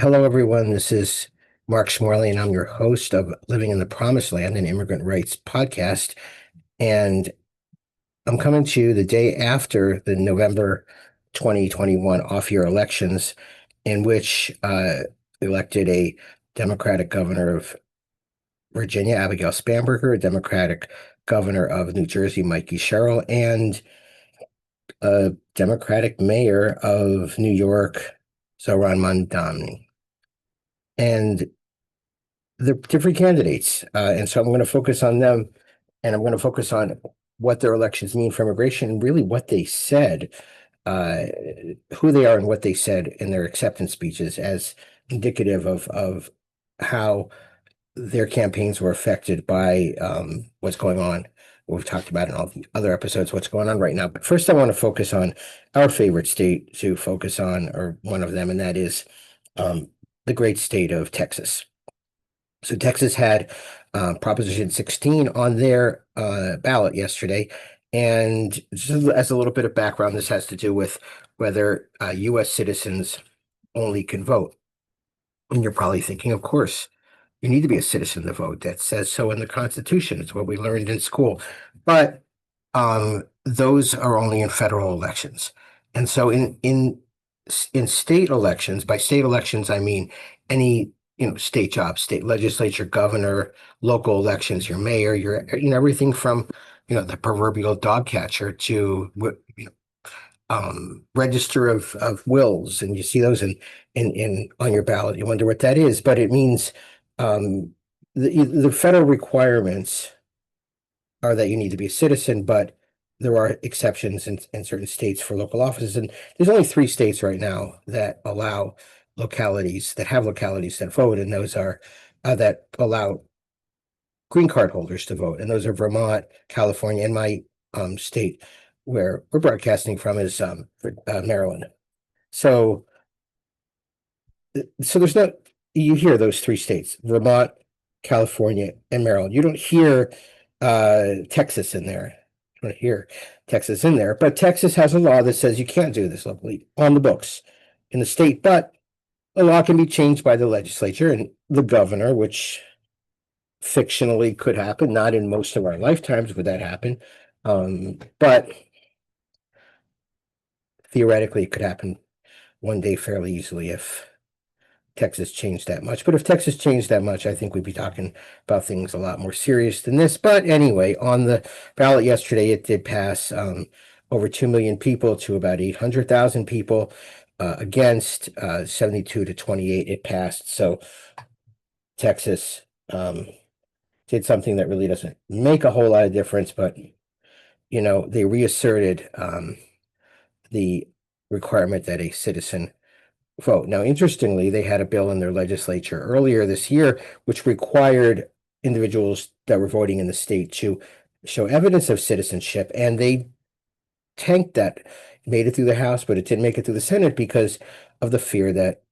Hello, everyone. This is Mark Shmueli, and I'm your host of Living in the Promised Land, an immigrant rights podcast. And I'm coming to you the day after the November 2021 off-year elections, in which elected a Democratic governor of Virginia, Abigail Spanberger, a Democratic governor of New Jersey, Mikey Sherill, and a Democratic mayor of New York, Zohran Mamdani. And they're different candidates. And so I'm going to focus on them, and I'm going to focus on what their elections mean for immigration and really what they said, uh, who they are and what they said in their acceptance speeches as indicative of how their campaigns were affected by what's going on. We've talked about in all the other episodes what's going on right now. But first, I want to focus on our favorite state to focus on, or one of them, and that is the great state of Texas. So Texas had Proposition 16 on their ballot yesterday. And just as a little bit of background, this has to do with whether U.S. citizens only can vote. And you're probably thinking, of course, you need to be a citizen to vote. That says so in the Constitution. It's what we learned in school. But those are only in federal elections. And so in state elections, by state elections, I mean any state jobs, state legislature, governor, local elections, your mayor, your everything from the proverbial dog catcher to register of wills, and you see those in on your ballot. You wonder what that is, but it means um, the federal requirements are that you need to be a citizen, but there are exceptions in certain states for local offices. And there's only 3 states right now that allow localities that vote, and those are that allow green card holders to vote. And those are Vermont, California, and my state where we're broadcasting from is Maryland. So there's no, you hear those 3 states, Vermont, California, and Maryland. You don't hear Texas in there. You don't hear Texas in there, but Texas has a law that says you can't do this locally on the books in the state, but a law can be changed by the legislature and the governor, which fictionally could happen. Not in most of our lifetimes would that happen, but theoretically it could happen one day fairly easily if Texas changed that much. But if Texas changed that much, I think we'd be talking about things a lot more serious than this. But anyway, on the ballot yesterday, it did pass over 2 million people to about 800,000 people against 72 to 28. It passed. So Texas did something that really doesn't make a whole lot of difference, but they reasserted the requirement that a citizen vote. Now, interestingly, they had a bill in their legislature earlier this year which required individuals that were voting in the state to show evidence of citizenship, and they tanked that. It made it through the House, but it didn't make it through the Senate because of the fear that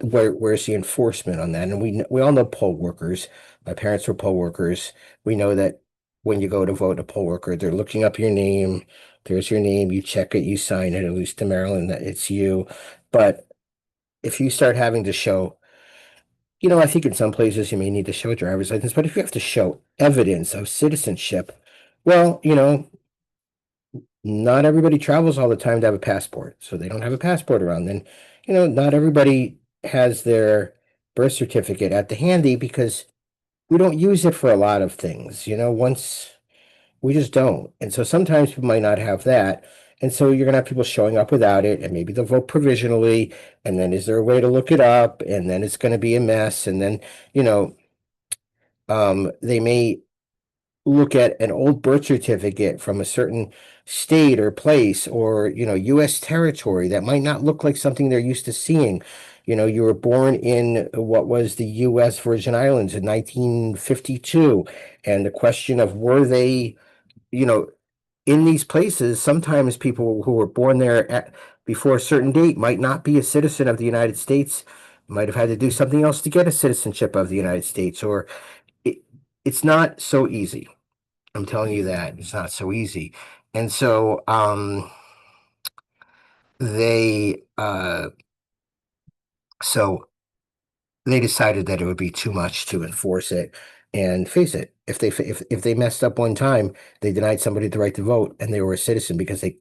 where's the enforcement on that? And we all know poll workers. My parents were poll workers. We know that when you go to vote, a poll worker, they're looking up your name. There's your name. You check it. You sign it. At least in Maryland, that it's you. But if you start having to show, I think in some places you may need to show a driver's license, but if you have to show evidence of citizenship, well, not everybody travels all the time to have a passport. So they don't have a passport around. Then, not everybody has their birth certificate at the handy because we don't use it for a lot of things. Once we just don't. And so sometimes people might not have that. And so you're gonna have people showing up without it, and maybe they'll vote provisionally. And then is there a way to look it up? And then it's gonna be a mess. And then, they may look at an old birth certificate from a certain state or place or U.S. territory that might not look like something they're used to seeing. You were born in what was the U.S. Virgin Islands in 1952, and the question of were they in these places, sometimes people who were born there before a certain date might not be a citizen of the United States, might have had to do something else to get a citizenship of the United States, or it, it's not so easy. I'm telling you that it's not so easy. And so they So they decided that it would be too much to enforce it. And face it, if they messed up one time, they denied somebody the right to vote, and they were a citizen because they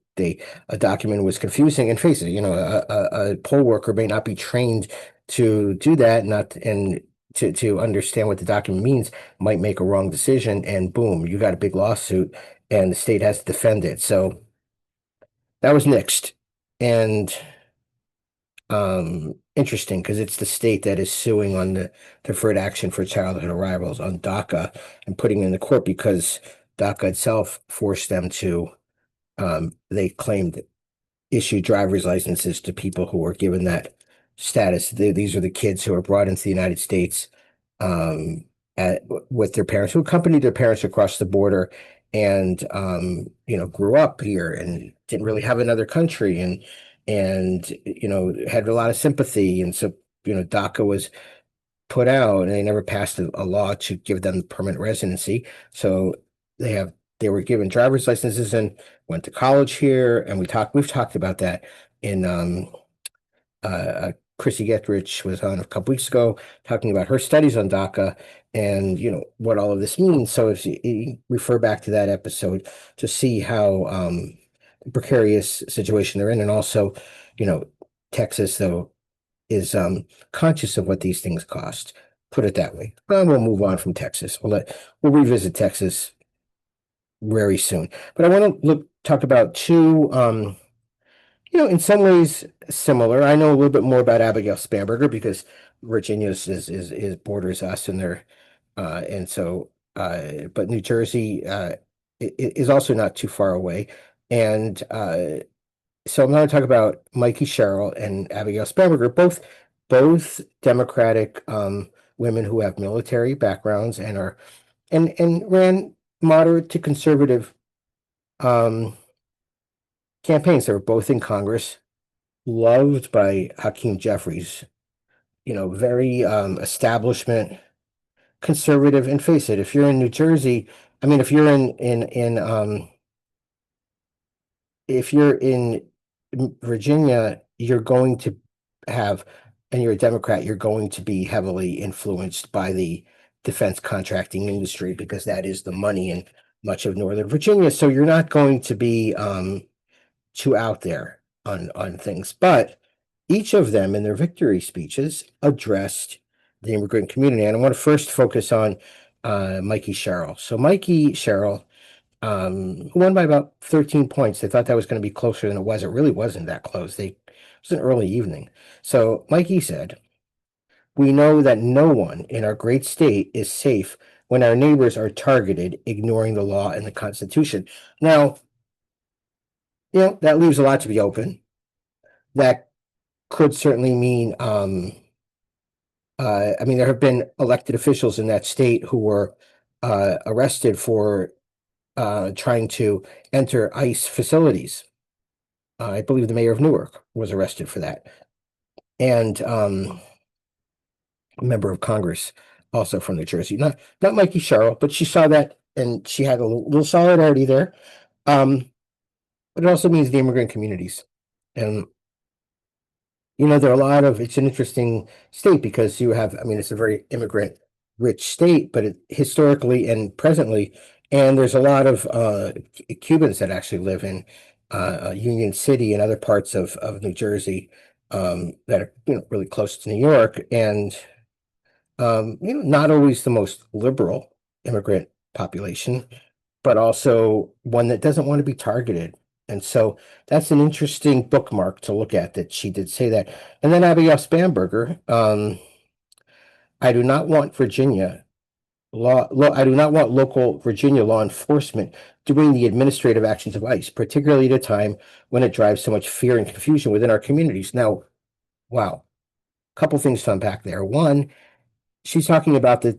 a document was confusing. And face it, a poll worker may not be trained to do that, not and to understand what the document means, might make a wrong decision, and boom, you got a big lawsuit, and the state has to defend it. So that was nixed, and interesting because it's the state that is suing on the deferred action for childhood arrivals on DACA and putting it in the court because DACA itself forced them to, they claimed, issue driver's licenses to people who were given that status. These are the kids who are brought into the United States, um, with their parents, who accompanied their parents across the border, and grew up here and didn't really have another country, and had a lot of sympathy. And so DACA was put out, and they never passed a law to give them permanent residency. So they were given driver's licenses and went to college here. And we've talked about that in Chrissy Getrich was on a couple weeks ago talking about her studies on DACA and what all of this means. So if you refer back to that episode to see how precarious situation they're in, and also you know Texas though is conscious of what these things cost. Put it that way. And we'll move on from Texas. We'll revisit Texas very soon. But I want to talk about two in some ways similar. I know a little bit more about Abigail Spanberger because Virginia is borders us, and they're and so but New Jersey is also not too far away. And so I'm going to talk about Mikey Sherill and Abigail Spanberger, both Democratic women who have military backgrounds and are and ran moderate to conservative um, campaigns. They were both in Congress, loved by Hakeem Jeffries. Very establishment conservative. And face it, if you're in New Jersey, I mean, if you're in Virginia, you're going to have, and you're a Democrat, you're going to be heavily influenced by the defense contracting industry because that is the money in much of Northern Virginia. So you're not going to be too out there on things. But each of them in their victory speeches addressed the immigrant community. And I want to first focus on Mikey Sherill. So Mikey Sherill who won by about 13 points. They thought that was going to be closer than it was. It really wasn't that close. It was an early evening. So Mikey said, "We know that no one in our great state is safe when our neighbors are targeted, ignoring the law and the Constitution." Now, that leaves a lot to be open. That could certainly mean, I mean, there have been elected officials in that state who were arrested for trying to enter ICE facilities. I believe the mayor of Newark was arrested for that. And a member of Congress, also from New Jersey, not Mikey Sherill, but she saw that and she had a little solidarity there. But it also means the immigrant communities. And there are a lot of, it's an interesting state because you have, I mean, it's a very immigrant rich state, but historically and presently, and there's a lot of Cubans that actually live in Union City and other parts of New Jersey that are really close to New York, and not always the most liberal immigrant population, but also one that doesn't want to be targeted. And so that's an interesting bookmark to look at, that she did say that. And then Abigail Spanberger, I do not want I do not want local Virginia law enforcement doing the administrative actions of ICE, particularly at a time when it drives so much fear and confusion within our communities. Now, wow, a couple things to unpack there. One, she's talking about the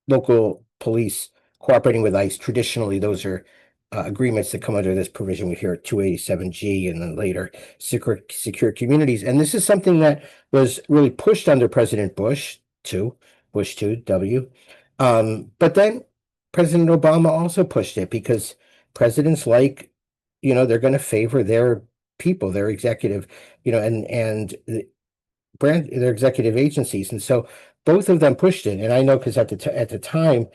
local police cooperating with ICE. Traditionally, those are agreements that come under this provision. We hear 287G and then later secure communities. And this is something that was really pushed under President Bush 2, W. But then President Obama also pushed it because presidents they're going to favor their people, their executive, and they're executive agencies, and so both of them pushed it. And I know because at the time,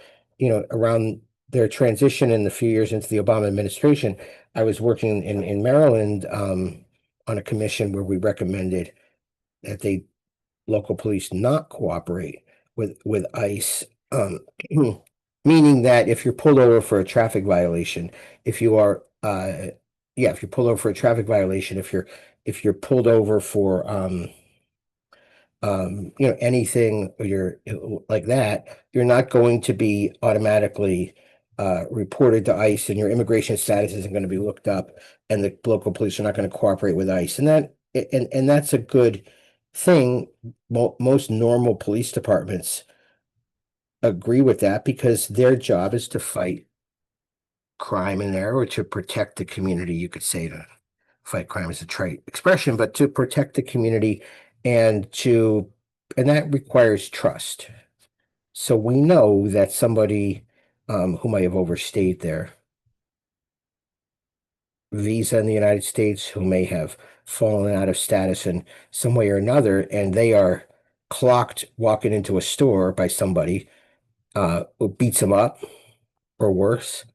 around their transition in the few years into the Obama administration, I was working in Maryland on a commission where we recommended that local police not cooperate with ICE, meaning that if you're pulled over for a traffic violation, if you are yeah, if you're pulled over for a traffic violation, if you're pulled over for anything or you're like that, you're not going to be automatically reported to ICE, and your immigration status isn't going to be looked up, and the local police are not going to cooperate with ICE. And that's a good thing. Most normal police departments agree with that because their job is to fight crime in there, or to protect the community. You could say to fight crime is a trite expression, but to protect the community, and to and that requires trust. So we know that somebody who might have overstayed their visa in the United States, who may have fallen out of status in some way or another, and they are clocked walking into a store by somebody who beats them up or worse,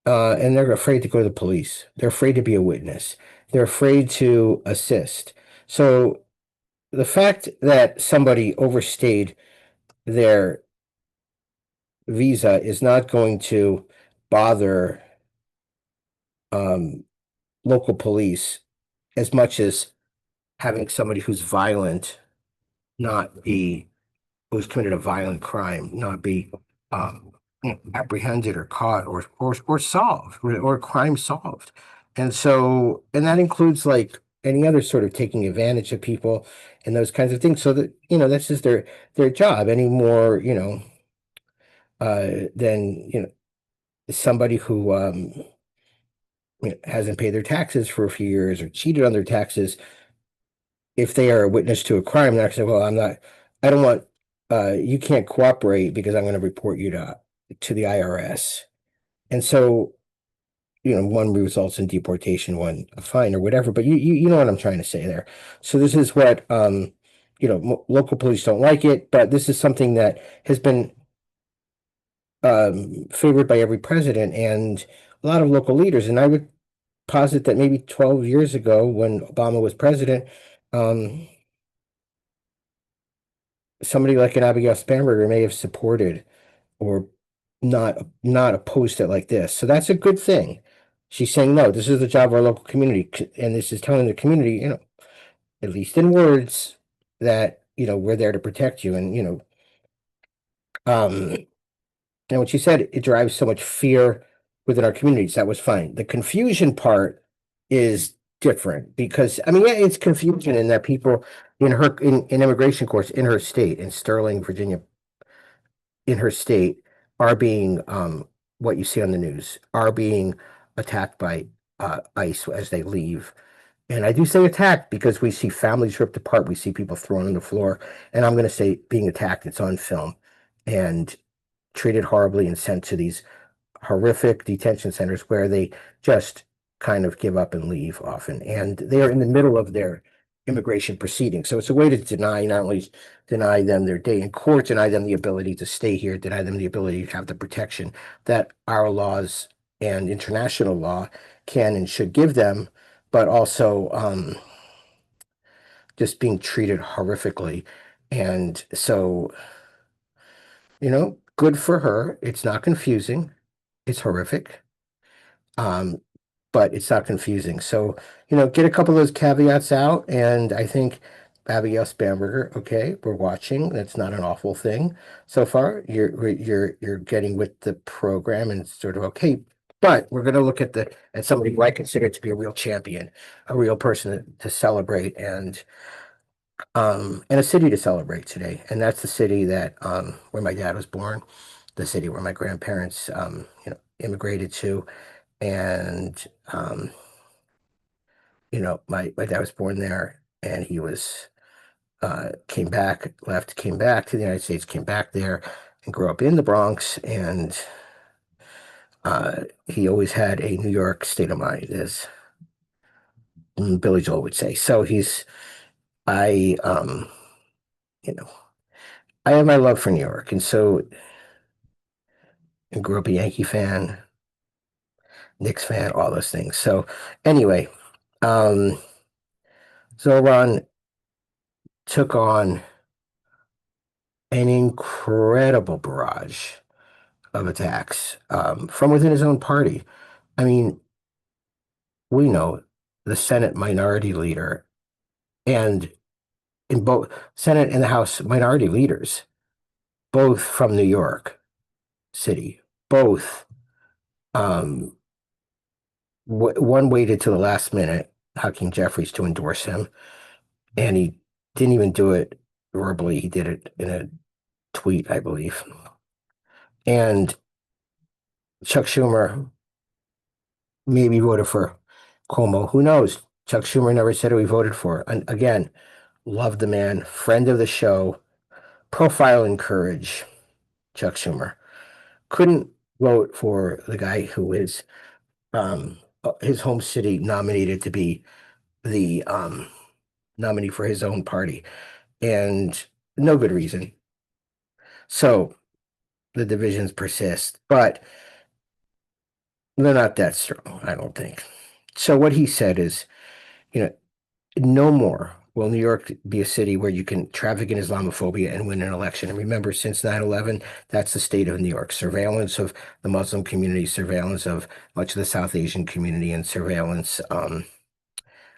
and they're afraid to go to the police. They're afraid to be a witness. They're afraid to assist. So the fact that somebody overstayed their visa is not going to bother um, local police as much as having somebody who's committed a violent crime not be um, apprehended or caught or solved, or crime solved. And that includes like any other sort of taking advantage of people and those kinds of things. So that, that's just their job any more, than, somebody who hasn't paid their taxes for a few years or cheated on their taxes. If they are a witness to a crime, they're actually, well, I don't want, you can't cooperate because I'm going to report you to the IRS. And so, one results in deportation, one a fine or whatever, but you know what I'm trying to say there. So this is what, local police don't like it, but this is something that has been favored by every president and a lot of local leaders. And I would posit that maybe 12 years ago, when Obama was president, um, somebody like an Abigail Spanberger may have supported or not opposed to it like this. So that's a good thing. She's saying, no, this is the job of our local community, and this is telling the community, at least in words, that we're there to protect you. And um, and when she said it drives so much fear within our communities, that was fine. The confusion part is different because, I mean, yeah, it's confusion in that people in immigration courts in her state, in Sterling, Virginia, in her state, are being what you see on the news, are being attacked by ICE as they leave. And I do say attacked because we see families ripped apart, we see people thrown on the floor, and I'm going to say being attacked. It's on film, and treated horribly and sent to these horrific detention centers where they just kind of give up and leave often. And they're in the middle of their immigration proceedings. So it's a way to not only deny them their day in court, deny them the ability to stay here, deny them the ability to have the protection that our laws and international law can and should give them, but also just being treated horrifically. And so, good for her. It's not confusing. It's horrific. Um, but it's not confusing. So, get a couple of those caveats out. And I think Abigail Spanberger, okay, we're watching. That's not an awful thing so far. You're getting with the program and sort of okay. But we're going to look at somebody who I consider to be a real champion, a real person to celebrate, and a city to celebrate today. And that's the city that where my dad was born, the city where my grandparents immigrated to. And my dad was born there, and he was came back, left, came back to the United States, came back there, and grew up in the Bronx. And he always had a New York state of mind, as Billy Joel would say. So I, you know, I have my love for New York, and so I grew up a Yankee fan, Knicks fan, all those things. So anyway, um, Zoran took on an incredible barrage of attacks from within his own party. I mean, we know the Senate minority leader and in both Senate and the House minority leaders, both from New York City, both um, one waited till the last minute, Hakeem Jeffries, to endorse him, and he didn't even do it verbally. He did it in a tweet, I believe. And Chuck Schumer maybe voted for Cuomo. Who knows? Chuck Schumer never said who he voted for. And again, love the man, friend of the show, profile and courage, Chuck Schumer. Couldn't vote for the guy who is his home city nominated to be the nominee for his own party, and no good reason. So the divisions persist, but they're not that strong, I don't think. So what he said is, you know, no more will New York be a city where you can traffic in Islamophobia and win an election. And remember, since 9/11, that's the state of New York. Surveillance of the Muslim community, surveillance of much of the South Asian community, and surveillance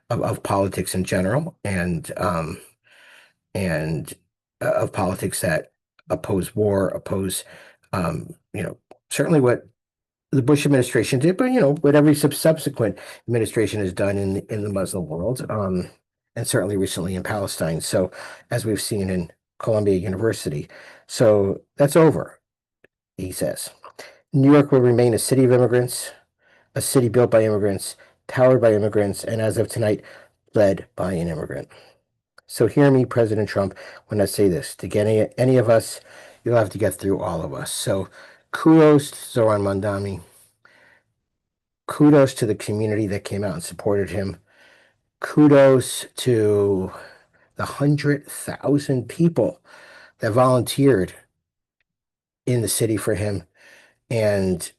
of politics in general, and of politics that oppose war, oppose, you know, certainly what the Bush administration did, but what every subsequent administration has done in the Muslim world, and certainly recently in Palestine. So, as we've seen in Columbia University, so that's over, he says. New York will remain a city of immigrants, a city built by immigrants, powered by immigrants, and as of tonight, led by an immigrant. So hear me, President Trump, when I say this. To get any of us, you'll have to get through all of us. So kudos to Zoran Mamdani. Kudos to the community that came out and supported him. Kudos to the 100,000 people that volunteered in the city for him. And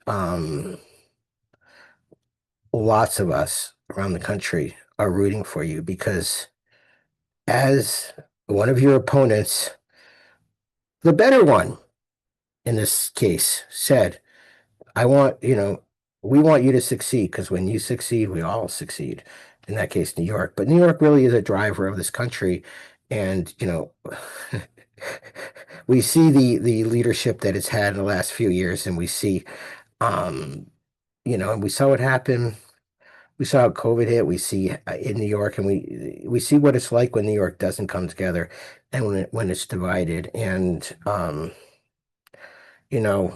lots of us around the country are rooting for you because as one of your opponents, the better one in this case, said, I want, we want you to succeed because when you succeed, we all succeed. In that case, New York. But New York really is a driver of this country. And, we see the leadership that it's had in the last few years, and we see, um, and we saw what happened. We saw how COVID hit. We see in New York, and we see what it's like when New York doesn't come together, and when it's divided. And you know,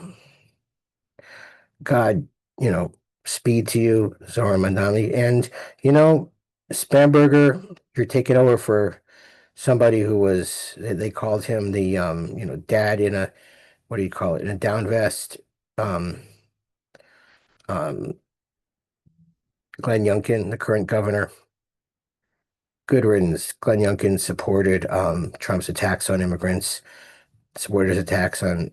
God, speed to you, Zoran Mamdani. And, you know, Spanberger, you're taking over for somebody who was, they called him the, dad in a, what do you call it, in a down vest. Um, um, Glenn Youngkin, the current governor. Good riddance. Glenn Youngkin supported Trump's attacks on immigrants, supported his attacks on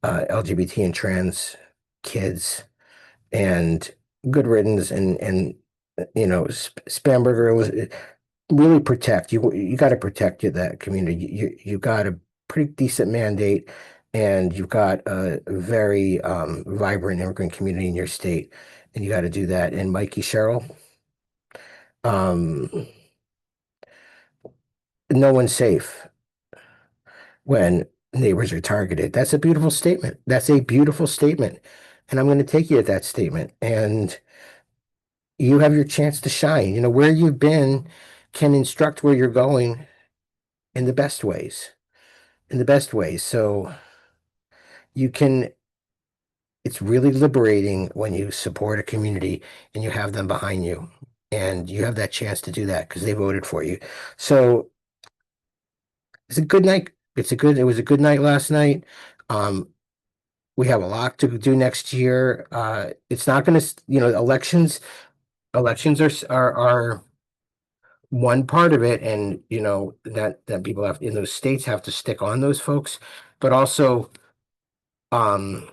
LGBT and trans kids, and good riddance. And Spanberger was really protect you. You got to protect that community. You got a pretty decent mandate, and you've got a very vibrant immigrant community in your state, and you got to do that. And Mikey Sherill, um, no one's safe when neighbors are targeted. That's a beautiful statement. That's a beautiful statement. And I'm going to take you at that statement. And you have your chance to shine. Where you've been can instruct where you're going in the best ways. In the best ways. So you can, it's really liberating when you support a community and you have them behind you. And you have that chance to do that because they voted for you. So it's a good night. It was a good night last night. Um, we have a lot to do next year. It's not going to, elections are one part of it, and that people have in those states have to stick on those folks, but also um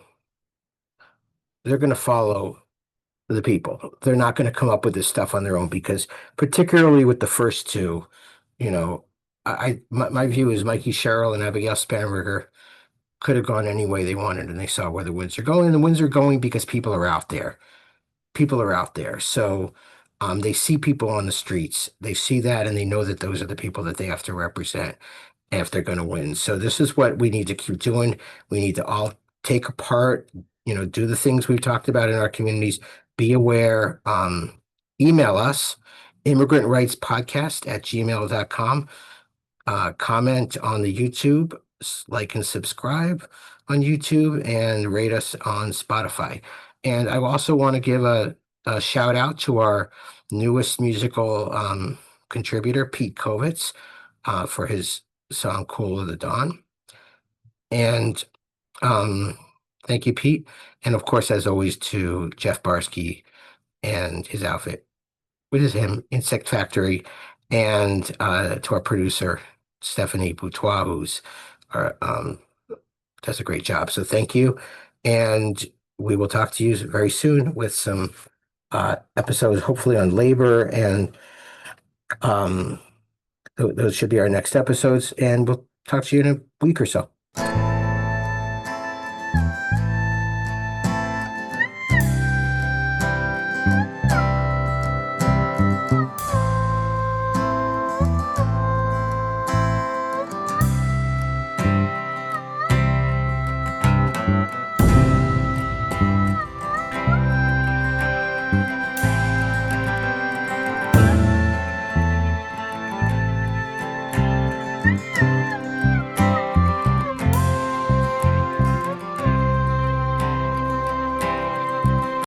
they're going to follow the people. They're not going to come up with this stuff on their own because particularly with the first two, you know, my view is Mikey Sherrill and Abigail Spanberger could have gone any way they wanted, and they saw where the winds are going. And the winds are going because people are out there. People are out there. So they see people on the streets. They see that, and they know that those are the people that they have to represent if they're going to win. So this is what we need to keep doing. We need to all take a part, do the things we've talked about in our communities, be aware, email us, immigrantRightsPodcast@gmail.com, comment on the YouTube, like and subscribe on YouTube, and rate us on Spotify. And I also want to give a shout out to our newest musical contributor, Pete Kovitz, for his song Cool of the Dawn. And um, thank you, Pete. And of course, as always, to Jeff Barsky and his outfit. What is him? Insect Factory. And to our producer, Stephanie Buatois, who's does a great job. So thank you. And we will talk to you very soon with some episodes, hopefully on labor. And those should be our next episodes. And we'll talk to you in a week or so.